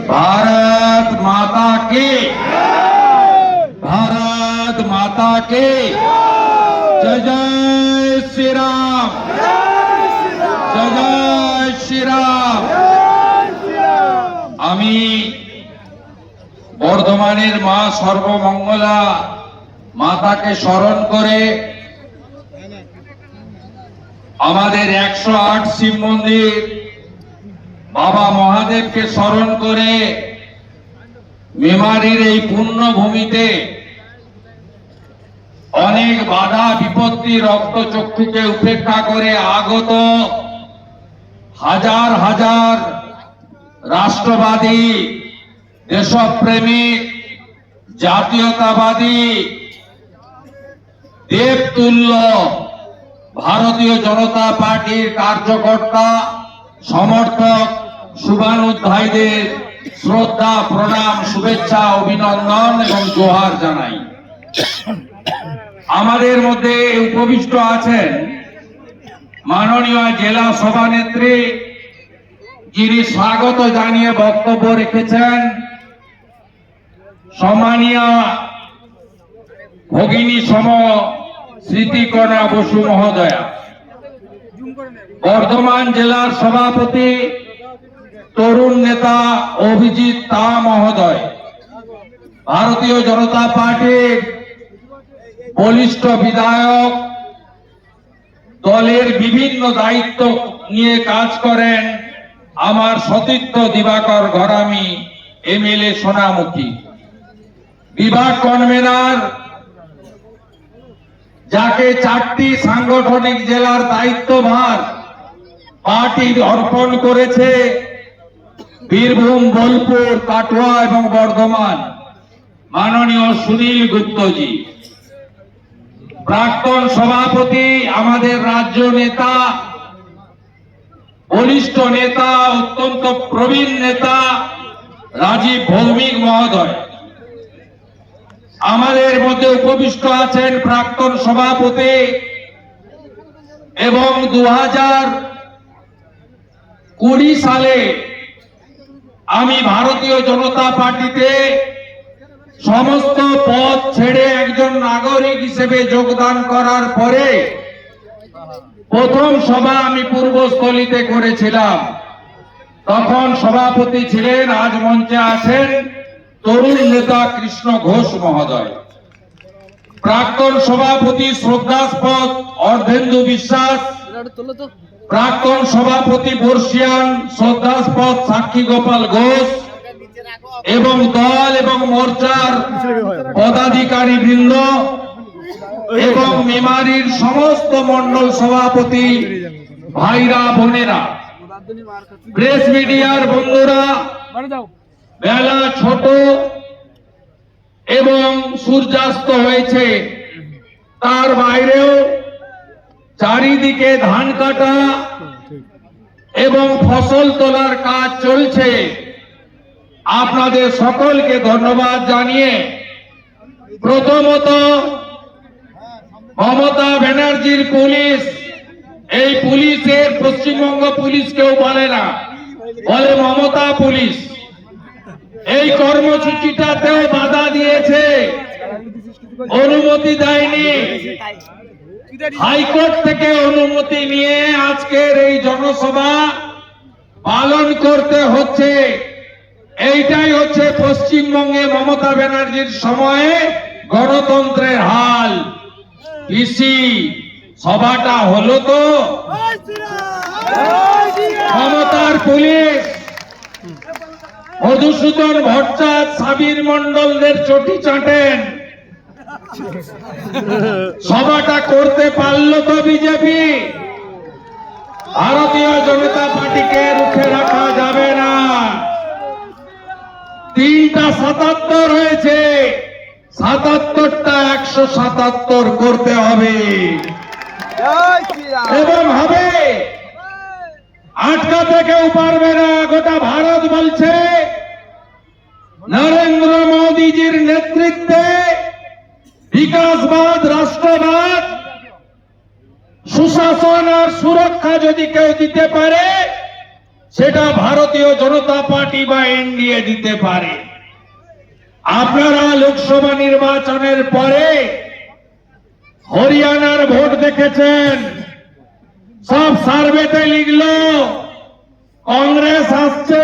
भारत माता की, भारत माता की जय जय श्री राम, जय जय श्री राम। আমি বর্ধমানের মা সর্বমঙ্গলা মাতাকে স্মরণ করে আমাদের 108 শিব মন্দির বাবা মহাদেবকে স্মরণ করে মেমারির এই পুণ্যভূমিতে অনেক বাধা বিপত্তি রক্তচক্ষুকে উপেক্ষা করে আগত হাজার হাজার রাষ্ট্রবাদী, দেশপ্রেমিক, জাতীয়তাবাদী, দেবতুল্য ভারতীয় জনতা পার্টির কার্যকর্তা, সমর্থক, শুভানুধ্যায়ীদের শ্রদ্ধা, প্রণাম, শুভেচ্ছা, অভিনন্দন এবং জোহার জানাই। আমাদের মধ্যে উপবিষ্ট আছেন মাননীয় জেলা সভানেত্রী, যিনি স্বাগত জানিয়ে বক্তব্য রেখেছেন, সম্মানীয় ভগিনী সম স্মৃতিকণা বসু মহোদয়া, বর্ধমান জেলার সভাপতি তরুণ নেতা অভিজিৎ তা মহোদয়, ভারতীয় জনতা পার্টির বলিষ্ঠ বিধায়ক, দলের বিভিন্ন দায়িত্ব নিয়ে কাজ করেন আমার সতীর্থ দিবাকর ঘরামি এমএলএ সোনামুখী, বিভাগ কনভেনার যাকে 4টি সাংগঠনিক জেলার দায়িত্বভার পার্টি অর্পণ করেছে, বীরভূম, বোলপুর, কাটোয়া এবং বর্ধমান, মাননীয় সুনীল গুপ্তজি, প্রাক্তন সভাপতি, আমাদের রাজ্য নেতা, বলিষ্ঠ নেতা, অত্যন্ত প্রবীণ নেতা রাজীব ভৌমিক মহোদয়, আমাদের মধ্যে উপবিষ্ট আছেন প্রাক্তন সভাপতি এবং 2020 সালে আমি ভারতীয় জনতা পার্টিতে সমস্ত পদ ছেড়ে একজন নাগরিক হিসেবে যোগদান করার পরে প্রথম সভা আমি পূর্বস্থলীতে করেছিলাম। তখন সভাপতি ছিলেন, আজ মঞ্চে আছেন তরুণ নেতা কৃষ্ণ ঘোষ মহোদয়, প্রাক্তন সভাপতি শ্রদ্ধাস্পদ অর্ধেন্দু বিশ্বাস, প্রাক্তন সভাপতি বর্ষিয়ান শ্রদ্ধাস্পদ সাক্ষী গোপাল ঘোষ এবং দল এবং মোর্চার পদাধিকারী বৃন্দ এবং মেমারির সমস্ত মন্ডল সভাপতি ভাইরা, বোনেরা, প্রেস মিডিয়ার বন্ধুরা, বেলা ছোট এবং সূর্যাস্ত হয়েছে, তার বাইরেও চারিদিকে ধান কাটা এবং ফসল তোলার কাজ চলছে। আপনাদের সকলকে ধন্যবাদ জানিয়ে প্রথমত মমতা ব্যানার্জির পুলিশ, এই পুলিশের পশ্চিমবঙ্গ পুলিশ কেউ বলে না, বলে মমতা পুলিশ, এই কর্মসূচিটাতেও বাধা দিয়েছে, অনুমতি দেয়নি। হাইকোর্ট থেকে অনুমতি নিয়ে আজকের এই জনসভা পালন করতে হচ্ছে। এইটাই হচ্ছে পশ্চিমবঙ্গে মমতা ব্যানার্জির সময়ে গণতন্ত্রের হাল। পিসি সভাটা হলো তো মমতার পুলিশ মধুসূদন ভট্টাচার্য, সাবির মন্ডলদের চটি চাটেন, সভাটা করতে পারলো তো বিজেপি। ভারতীয় জনতা পার্টিকে রুখে রাখা যাবে না। 3টা 77 হয়েছে, 77টা 177 করতে হবে এবং হবে। আটকাতে কেউ পারবে না। গোটা ভারত বলছে নরেন্দ্র মোদীজির নেতৃত্বে বিকাশবাদ, রাষ্ট্রবাদ, সুশাসন আর সুরক্ষা যদি কেউ দিতে পারে সেটা ভারতীয় জনতা পার্টি বা এনডিএ দিতে পারে। আপনারা লোকসভা নির্বাচনের পরে হরিয়ানার ভোট দেখেছেন, সব সার্ভেতে লিখলো কংগ্রেস আসছে।